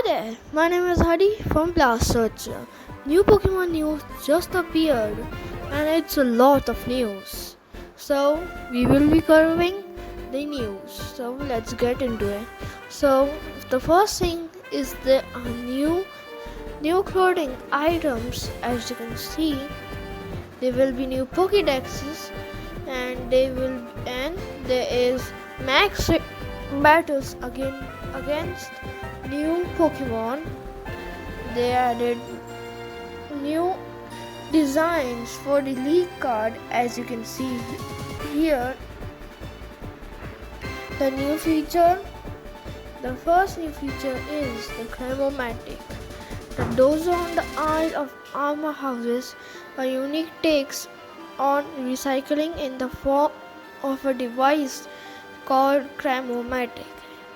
there, my name is Hadi from Blast Searcher. New Pokemon news just appeared and it's a lot of news. So we will be covering the news. So let's get into it. So the first thing is the new clothing items. As you can see, there will be new Pokédexes and there is max battles against new Pokemon. They added new designs for the League card, as you can see here. The first new feature is the Cramomatic. The dozo on the Isle of Armor houses a unique takes on recycling in the form of a device called Cramomatic.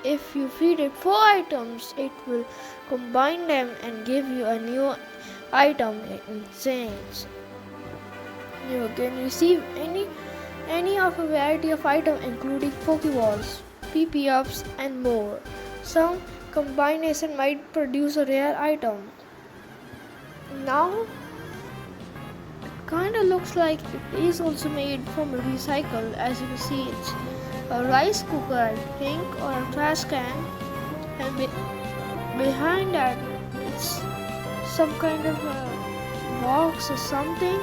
If you feed it 4 items, it will combine them and give you a new item in exchange. You can receive any of a variety of items including Pokeballs, PP-ups and more. Some combination might produce a rare item. Now it kinda looks like it is also made from a recycle. As you can see, it's a rice cooker, I think, or a trash can, and behind that it's some kind of a box or something,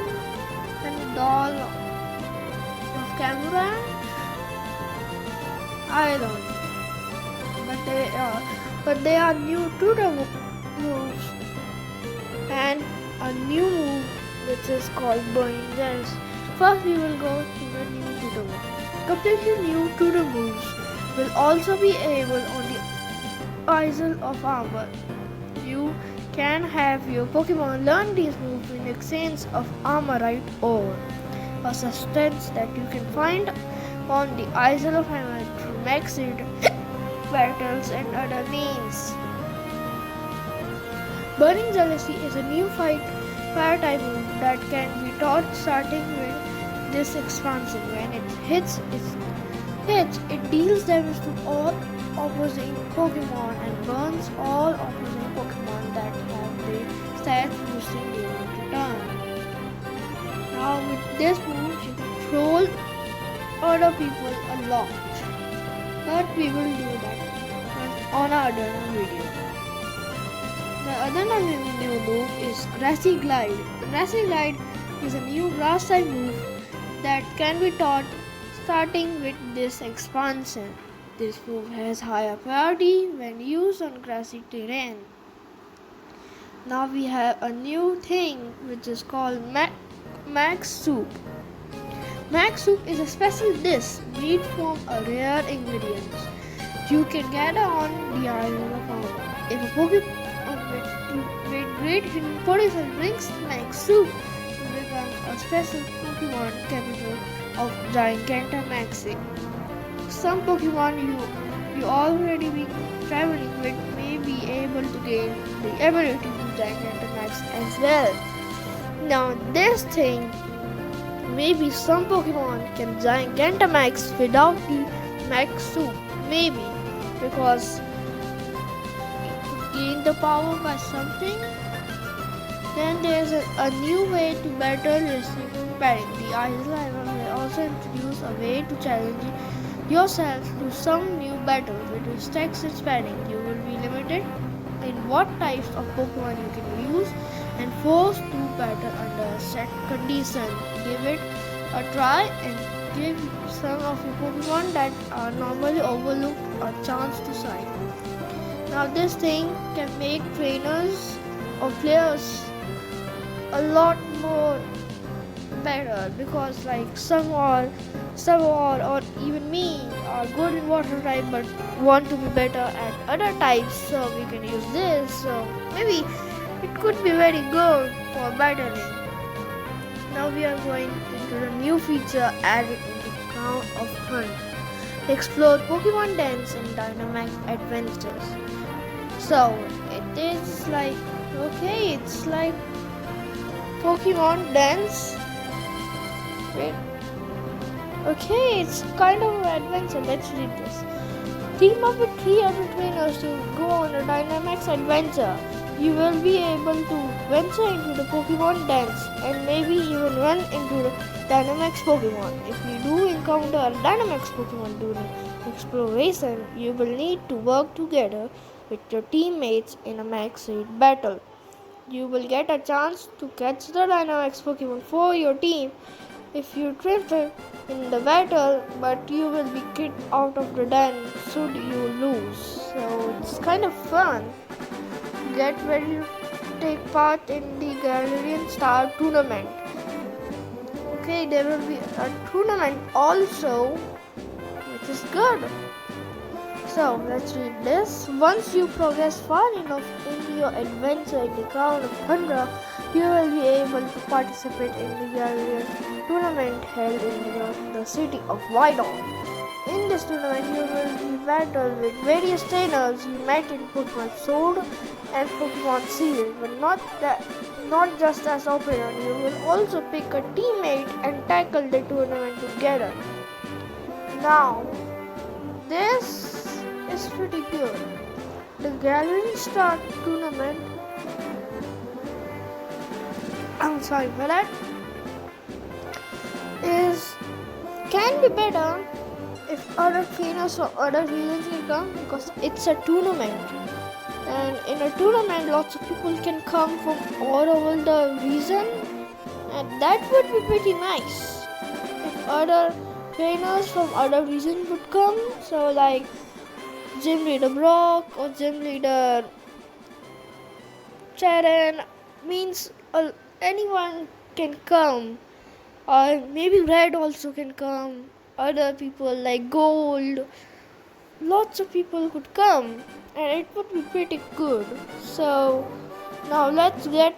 and a doll of camera. I don't know, but they are new to the moves, and a new move which is called Burning Dance. First, we will go to the new tutor move. Completely new tutor moves will also be able on the Isle of Armor. You can have your Pokemon learn these moves in exchange of Armorite ore, a substance that you can find on the Isle of Armor through maxed battles and other means. Burning Jealousy is a new fire type move that can be taught starting with this expansion. When it hits, it deals damage to all opposing Pokemon and burns all opposing Pokemon that have the stats boosting during the turn. Now with this move, you can troll other people a lot, but we will do that on another video. The other new move is Grassy Glide. Grassy Glide is a new grass type move that can be taught starting with this expansion. This move has higher priority when used on grassy terrain. Now we have a new thing which is called Max Soup. Max Soup is a special dish made from a rare ingredient you can gather on the island of Armor. If a Pokemon with great hidden potential drinks Max Soup, you become a special Pokemon capable of Gigantamaxing. Some Pokemon you already be traveling with may be able to gain the ability to Gigantamax as well. Now this thing, maybe some Pokemon can Gigantamax without the Max Soup, maybe, because it could gain the power by something. Then there's a new way to battle using pairing. The Island will also introduce a way to challenge yourself to some new battle which stacks its pairing. You will be limited in what types of Pokemon you can use and forced to battle under a set condition. Give it a try and give some of your Pokemon that are normally overlooked a chance to shine. Now this thing can make trainers or players a lot more better, because like some or even me are good in water type but want to be better at other types, so we can use this. So maybe it could be very good for battling. Now we are going into the new feature added in the Crown of Hunt. Explore Pokemon Dance in Dynamax Adventures. So it is like, okay, it's like Pokemon Dance. Wait. Okay, it's kind of an adventure. Let's read this. Team up with 3 other trainers to go on a Dynamax Dynamax Adventure. You will be able to venture into the Pokemon dens and maybe even run into the Dynamax Pokemon. If you do encounter a Dynamax Pokemon during exploration, you will need to work together with your teammates in a max raid battle. You will get a chance to catch the Dynamax Pokemon for your team if you trip it in the battle, but you will be kicked out of the den should you lose. So it's kind of fun. Get ready to take part in the Galarian Star Tournament. Okay, there will be a tournament also, which is good. So let's read this. Once you progress far enough in your adventure in the Crown of Tundra, you will be able to participate in the Galarian tournament held in the city of Wydon. In this tournament, you will be battled with various trainers you met in Pokemon Sword and Pokemon Shield, but not just as opponent. You will also pick a teammate and tackle the tournament together. Now, this is pretty good. The Galarian Star Tournament. I'm sorry for that. Can be better if other trainers or other regions can come because it's a tournament. And in a tournament, lots of people can come from all over the region, and that would be pretty nice if other trainers from other regions would come. So, like Gym Leader Brock or Gym Leader Sharon means anyone can come, or maybe Red also can come. Other people like Gold, lots of people could come, and it would be pretty good. So now let's get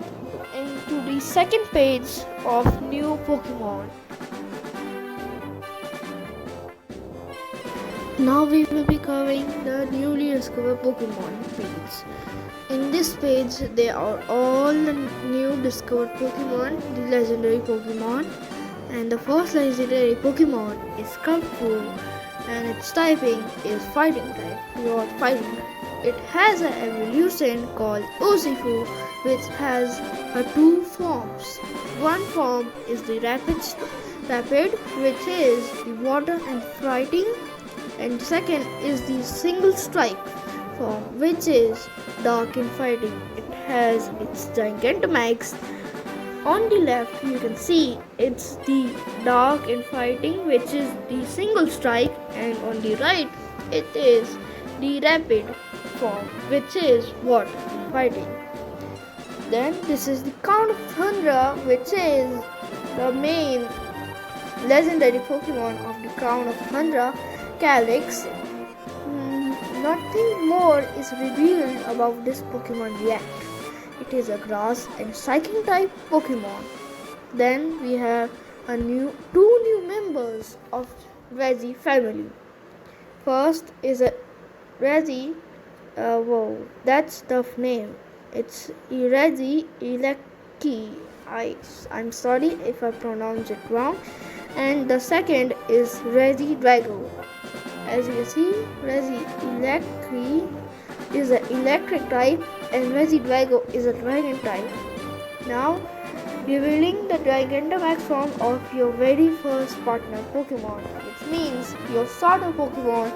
into the second page of new Pokemon. Now we will be covering the newly discovered Pokemon page. In this page, there are all the new discovered Pokemon, the legendary Pokemon, and the first legendary Pokemon is Kung Fu, and its typing is fighting type, pure fighting type. It has an evolution called Urshifu, which has two forms. One form is the rapid, which is the water and fighting, and second is the single strike form, which is dark and fighting. It has its Gigantamax. On the left, you can see it's the dark and fighting, which is the single strike, and on the right, it is the rapid form, which is water and fighting. Then this is the Crown of Tundra, which is the main legendary Pokemon of the Crown of Tundra, Calyx. Nothing more is revealed about this Pokemon yet. It is a grass and psychic type Pokemon. Then we have two new members of Reggie family. First is a Reggie. That's tough name. It's Reggie Elecki. I'm sorry if I pronounce it wrong. And the second is Reggie Drago. As you can see, Reggie Elecki is an electric type and Reggie Drago is a dragon type. Now, revealing the Gigantamax form of your very first partner Pokemon, which means your starter Pokemon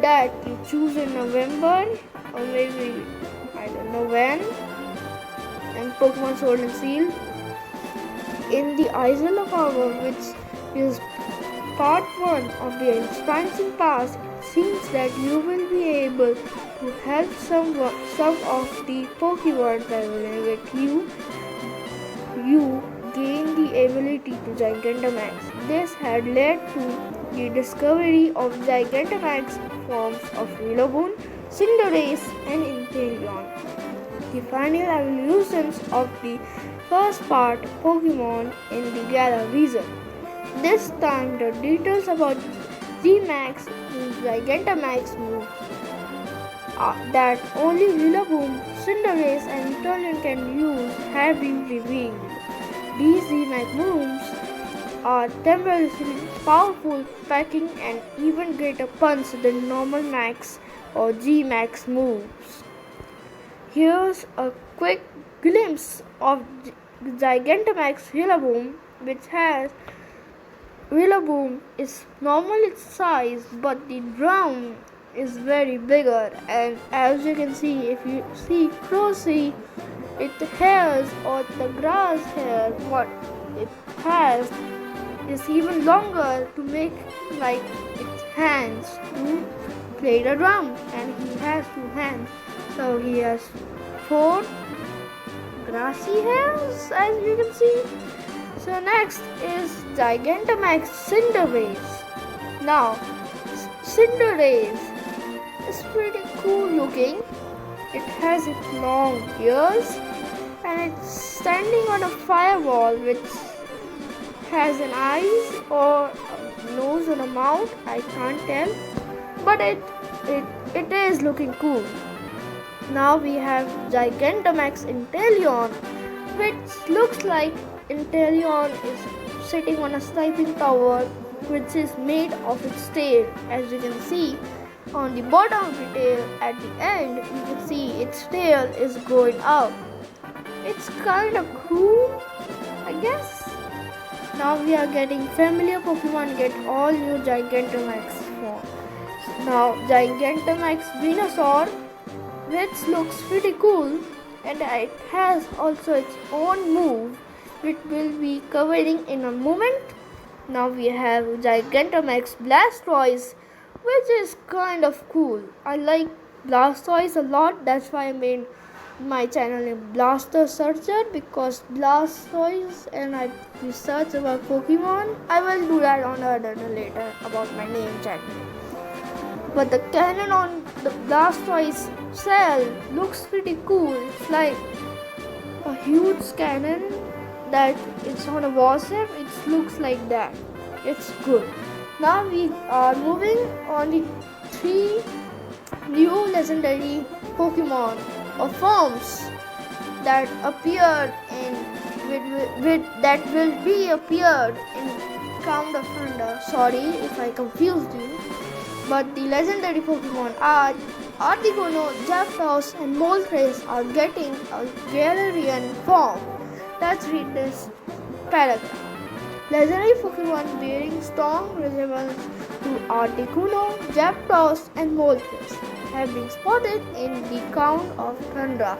that you choose in November or maybe I don't know when, and Pokemon Sword and Shield. In the Isle of Armor, which is part 1 of the expansion pass, it seems that you will be able to help some of the Pokemon traveling with you. You gain the ability to Gigantamax. This had led to the discovery of Gigantamax forms of Rillaboom, Cinderace, and Inteleon. The final evolutions of the first part Pokemon in the Galar region. This time the details about G-Max and Gigantamax moves that only Rillaboom, Cinderace and Inteleon can use have been revealed. These G-Max moves are temporarily powerful, packing an even greater punch than normal Max or G-Max moves. Here's a quick glimpse of Gigantamax Rillaboom, which has Rillaboom is normal its size, but the drum is very bigger, and as you can see, if you see closely, it has or the grass hair what it has is even longer to make like its hands to play the drum, and he has two hands, so he has four grassy hairs as you can see. So next is Gigantamax Cinderace. Now Cinderace is pretty cool looking. It has its long ears and it's standing on a firewall which has an eyes or a nose or a mouth, I can't tell, but it is looking cool. Now we have Gigantamax Inteleon, which looks like Inteleon is sitting on a sniping tower which is made of its tail. As you can see on the bottom of the tail at the end, you can see its tail is going out. It's kind of cool, I guess. Now we are getting familiar Pokemon get all new Gigantamax form. Now Gigantamax Venusaur, which looks pretty cool, and it has also its own move which we'll be covering in a moment. Now we have Gigantamax Blastoise, which is kind of cool. I like Blastoise a lot, that's why I made my channel name Blaster Searcher, because Blastoise and I research about Pokemon. I will do that on another later about my name channel. But the cannon on the Blastoise shell looks pretty cool. It's like a huge cannon that it's on a warship. It looks like that. It's good. Now we are moving on the 3 new legendary Pokemon or forms that appeared that will be appeared in Count of Thunder. Sorry if I confused you. But the legendary Pokemon are Articuno, Zapdos and Moltres are getting a Galarian form. Let's read this paragraph. Legendary Pokemon bearing strong resemblance to Articuno, Zapdos and Moltres have been spotted in the Count of Tundra.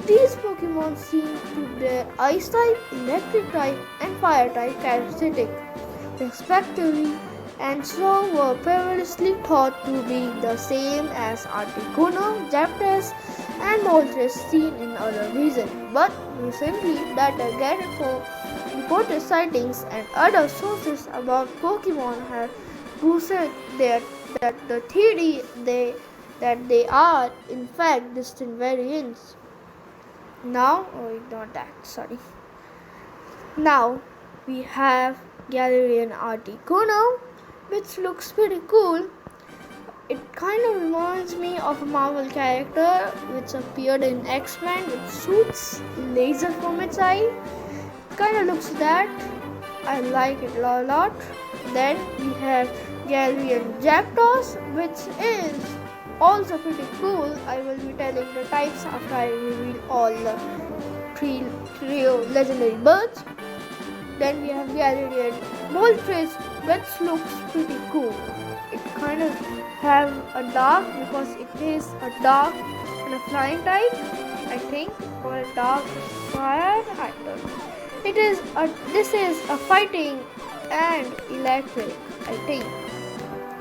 These Pokemon seem to bear Ice type, Electric type and Fire type characteristics respectively, and so were previously thought to be the same as Articuno, Zapdos and Moltres seen in other regions. But recently, data gathered for reported sightings and other sources about Pokemon have boosted that the theory that they are in fact distinct variants. Now, ignore that, sorry. Now we have Galarian Articuno, which looks pretty cool. It kind of reminds me of a Marvel character which appeared in X-Men with shoots laser from its eye. Kind of looks that. I like it a lot. Then we have Galarian Zapdos, which is also pretty cool. I will be telling the types after I reveal all the trio legendary birds. Then we have Galarian Moltres, which looks pretty cool. It kind of have a dark because it is a dark and a flying type, I think, or a dark fire. I don't know. This is a fighting and electric, I think.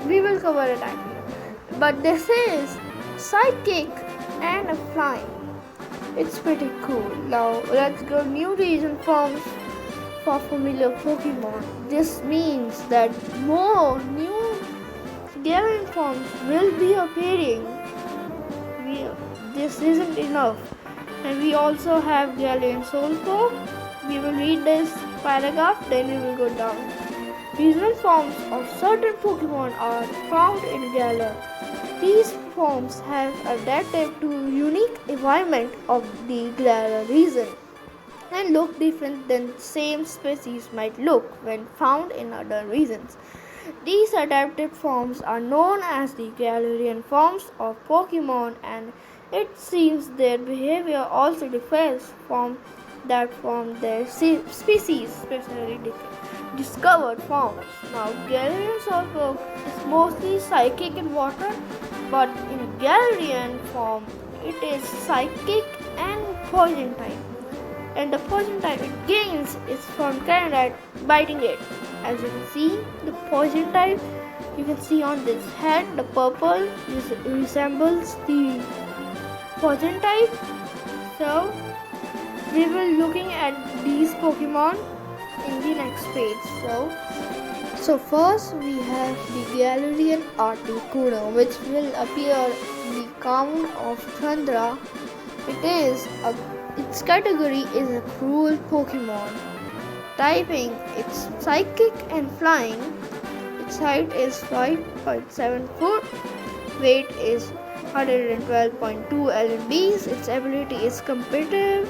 We will cover it later. But this is psychic and a flying. It's pretty cool. Now let's go new region forms for familiar Pokemon. This means that more new Galarian forms will be appearing. This isn't enough. And we also have Galarian Solpo. We will read this paragraph, then we will go down. Regional forms of certain Pokemon are found in Galar. These forms have adapted to unique environment of the Galar region and look different than same species might look when found in other regions. These adapted forms are known as the Galarian forms of Pokemon and It seems their behavior also differs from that from their species, especially discovered forms. Now, Galarian Saltburg is mostly psychic in water, but in Galarian form, it is psychic and poison type. And the poison type it gains is from Charizard biting it. As you can see, the poison type you can see on this head, the purple resembles the poison type. So we will looking at these Pokemon in the next page. So first we have the Galarian Articuno, which will appear in the Crown of Tundra. Its category is a cruel Pokemon. Typing, it's psychic and flying. Its height is 5.7 foot. Weight is 112.2 lmbs. Its ability is competitive.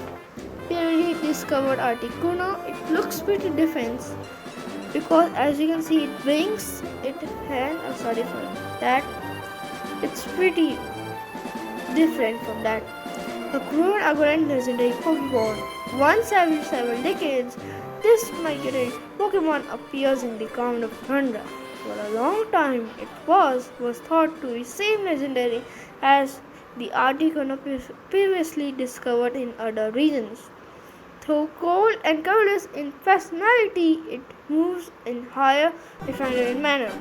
Purely discovered Articuno. It looks pretty defense because as you can see it wings. It's pretty different from that. A cruel Agorant legendary Pokemon. Once every 7 decades, this migratory Pokemon appears in the Crown of Tundra. For a long time, it was thought to be same legendary as the Articuno previously discovered in other regions. Though cold and colorless in personality, it moves in higher refined manner.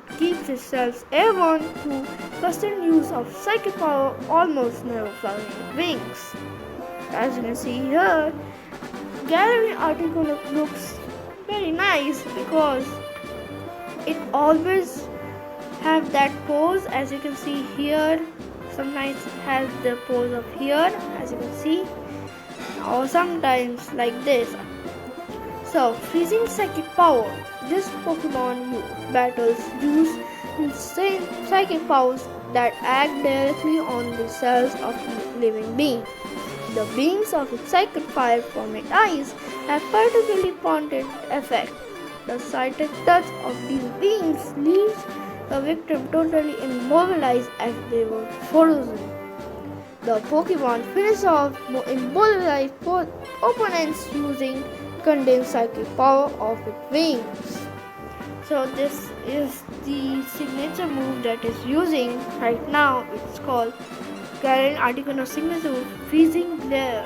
It keeps itself airborne through constant use of psychic power, almost never flying wings. As you can see here, Galarian Articuno looks very nice because it always have that pose. As you can see here, sometimes it has the pose of here, as you can see, or sometimes like this. So, freezing psychic power. This Pokemon battles use insane psychic powers that act directly on the cells of living beings. The beams of its psychic fire from its eyes have particularly potent effect. The psychic touch of these beams leaves the victim totally immobilized as they were frozen. The Pokemon finish off immobilized opponents using condensed psychic power of its wings. So this is the signature move that is using right now. It's called Galarian Articuno signature move, Freezing Glare.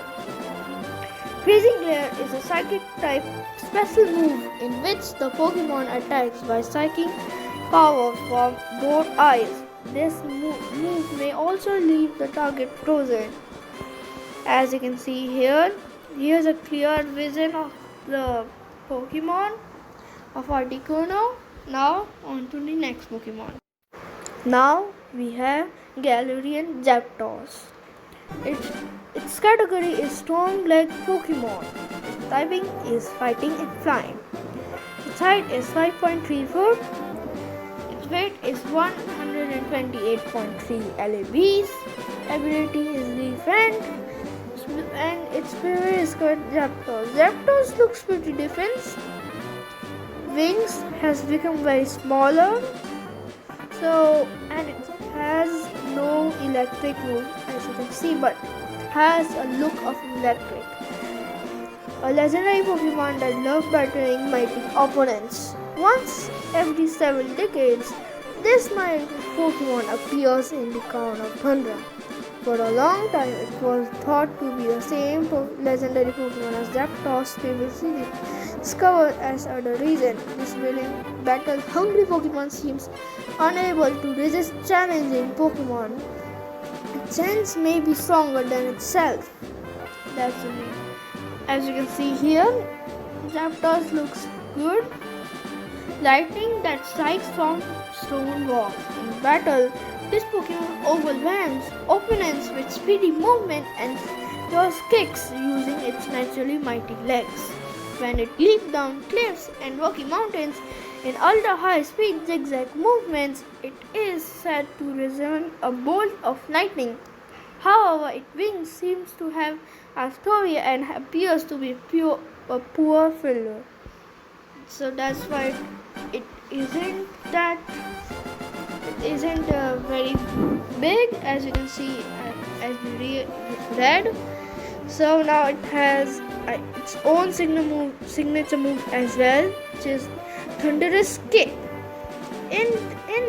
Freezing Glare is a psychic type special move in which the Pokemon attacks by psychic power from both eyes. This move may also leave the target frozen. As you can see here, here's a clear vision of the Pokemon of Articuno. Now on to the next Pokemon. Now we have Galarian Zapdos. Its category is Storm-like Pokemon. Its typing is fighting and flying. Its height is 5.3 foot. Its weight is 128.3 lbs. Ability is defend. And its favorite is called Zapdos. Zapdos looks pretty different. Wings has become very smaller. And it has no electric move as you can see, but has a look of electric. A legendary Pokemon that loves battling mighty opponents. Once every 7 decades, this mighty Pokemon appears in the Crown of Tundra. For a long time, it was thought to be the same legendary Pokemon as Zapdos previously discovered as other region. This willing, battle-hungry Pokemon seems unable to resist challenging Pokemon. Its sense may be stronger than itself. That's the name. As you can see here, Zapdos looks good. Lightning that strikes from stone walls. In battle, this Pokemon overwhelms opponents with speedy movement and throws kicks using its naturally mighty legs. When it leaps down cliffs and rocky mountains in ultra-high speed zigzag movements, it is said to resemble a bolt of lightning. However, its wings seems to have a story and appears to be a poor filler. So that's why it isn't very big, as you can see as we read. So now it has its own signature move as well, which is Thunderous Kick. In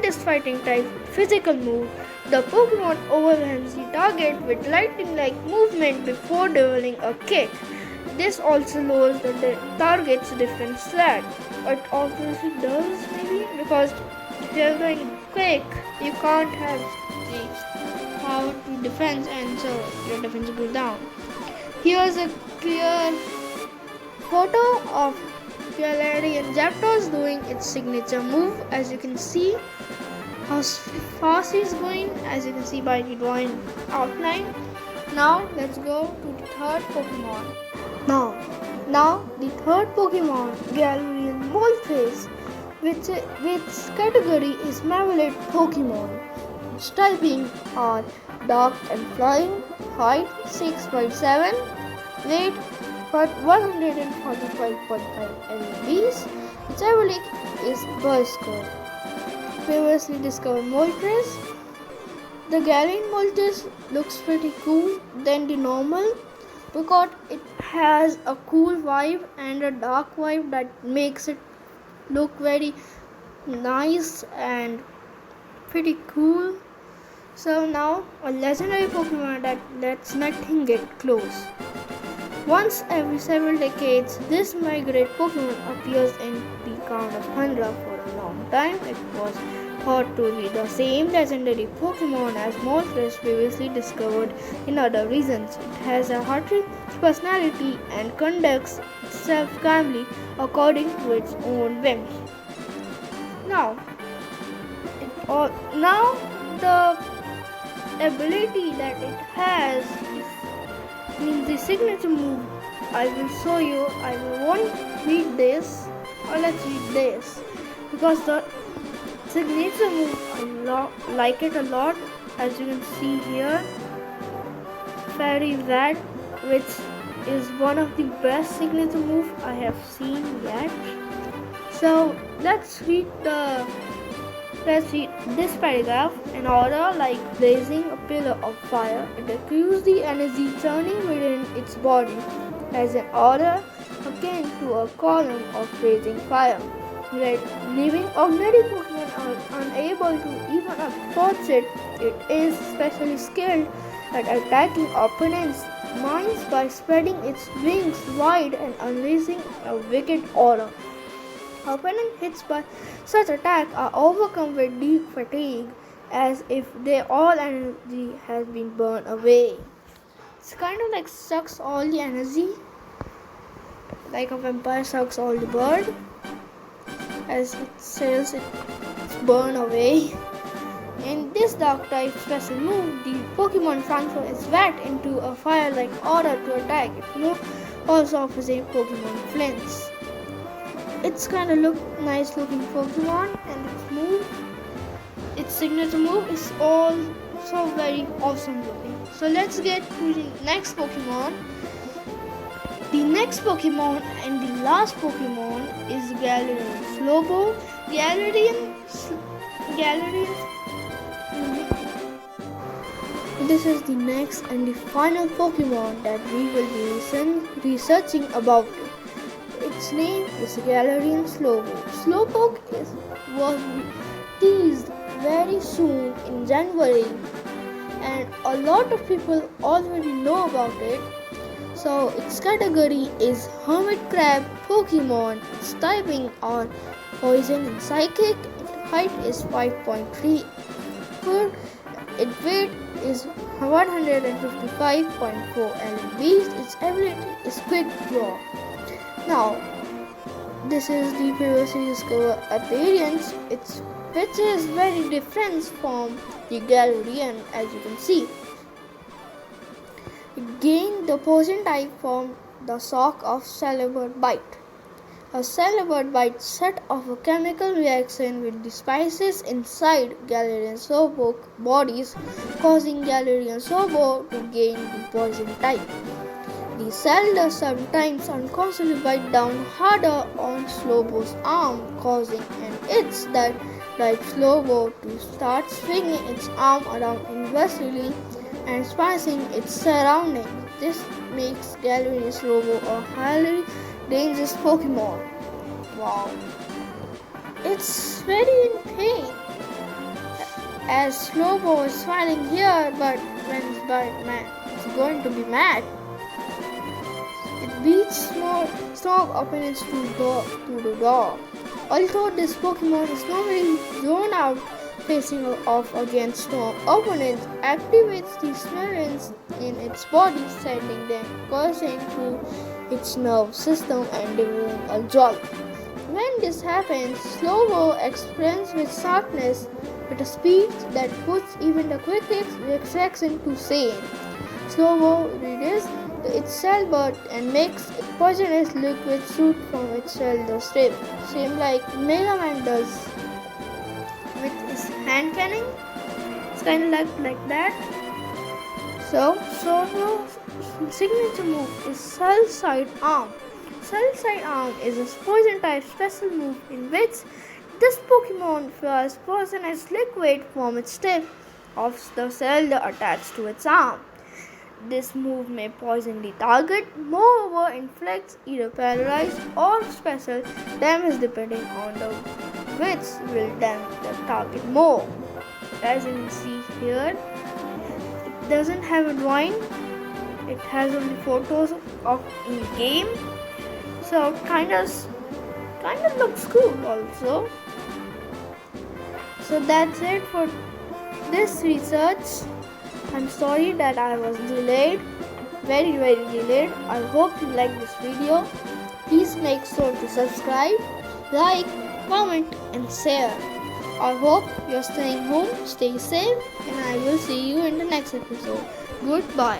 this fighting type physical move, the Pokemon overwhelms the target with lightning-like movement before dealing a kick. This also lowers the target's defense stat. It obviously does, maybe, because if you're going quick, you can't have the power to defense, and so your defense goes down. Here's a clear photo of Galarian Zapdos doing its signature move. As you can see how fast he's going, as you can see by the drawing outline. Now let's go to the third Pokemon. Now the third Pokemon, Galarian Moltres, which category is Marmalade Pokemon. Its typing are Dark and Flying, height 6.7, weight 145.5 lbs. Its ability is Berserker. Previously discovered Moltres. The Galarian Moltres looks pretty cool than the normal because it has a cool vibe and a dark vibe that makes it look very nice and pretty cool. So now a legendary Pokemon that lets nothing get close. Once every several decades, this migrate Pokemon appears in the count of 100 for a long time. It was thought to be the same legendary Pokemon as Moltres previously discovered in other regions. It has a hearty personality and conducts itself calmly according to its own whims. Now the ability that it has means the signature move. I will show you. I won't read this, or let's read this, because the signature move I like it a lot. As you can see here, Fairy Rat, which is one of the best signature move I have seen yet. So let's read this paragraph. In order, like blazing a pillar of fire, it accrues the energy churning within its body as an order akin to a column of blazing fire. Leaving ordinary Pokemon are unable to even approach it. It is specially skilled at attacking opponents' minds by spreading its wings wide and unleashing a wicked aura. Opponent hits by such attack are overcome with deep fatigue, as if their all energy has been burned away. It's kind of like sucks all the energy, like a vampire sucks all the blood, as it says it's burned away. In this dark type special move, the Pokemon transfers its vat into a fire-like aura to attack. It moves also offers a Pokemon flinch. It's kind of nice looking Pokemon, and its signature move is also very awesome looking. So let's get to the next Pokemon. The next Pokemon and the last Pokemon is Galarian Slowpoke. This is the next and the final Pokemon that we will be researching about. Its name is Galarian Slowpoke. Slowpoke was teased very soon in January, and a lot of people already know about it. So its category is Hermit Crab Pokemon. Its typing are Poison and Psychic. Its height is 5.3 foot. Its weight is 155.4 lbs. Its ability is Quick Draw. Now, this is the previously discovered appearance. Which is very different from the Galarian, as you can see. It gained the poison type from the shock of Celebert Bite. A Celebert Bite set off a chemical reaction with the spices inside Galarian Slowpoke bodies, causing Galarian Slowpoke to gain the poison type. The cell does sometimes unconsciously bite down harder on Slowpoke's arm, causing an itch that drives Slowpoke to start swinging its arm around inversely, and spicing its surroundings. This makes Galvani Slobo a highly dangerous Pokemon. Wow. It's very in pain. As Slobo is smiling here, but when it's going to be mad. It beats strong opponents to the door. Although this Pokemon is normally zone out facing off against strong opponents, activates the Smearins in its body, sending them coursing through its nerve system and delivering a jolt. When this happens, Slobo experiences with sharpness with a speed that puts even the quickest reflection to shame. Slobo reads its cell bud and makes a poisonous liquid shoot from its cell the strip, same like Mega Man does with his hand cannon. It's kind of like that. So Slobo's signature move is Cell Side Arm. Cell Side Arm is a poison type special move in which this Pokemon fires poisonous liquid from its tip of the cell attached to its arm. This move may poison the target, moreover inflicts either paralyzed or special damage depending on the which will damage the target more. As you can see here, it doesn't have a drawing, it has only photos of in game, so kind of looks cool also. So that's it for this research. I'm sorry that I was delayed, very delayed. I hope you like this video. Please make sure to subscribe, like, comment and share. I hope you're staying home, stay safe, and I will see you in the next episode. Goodbye.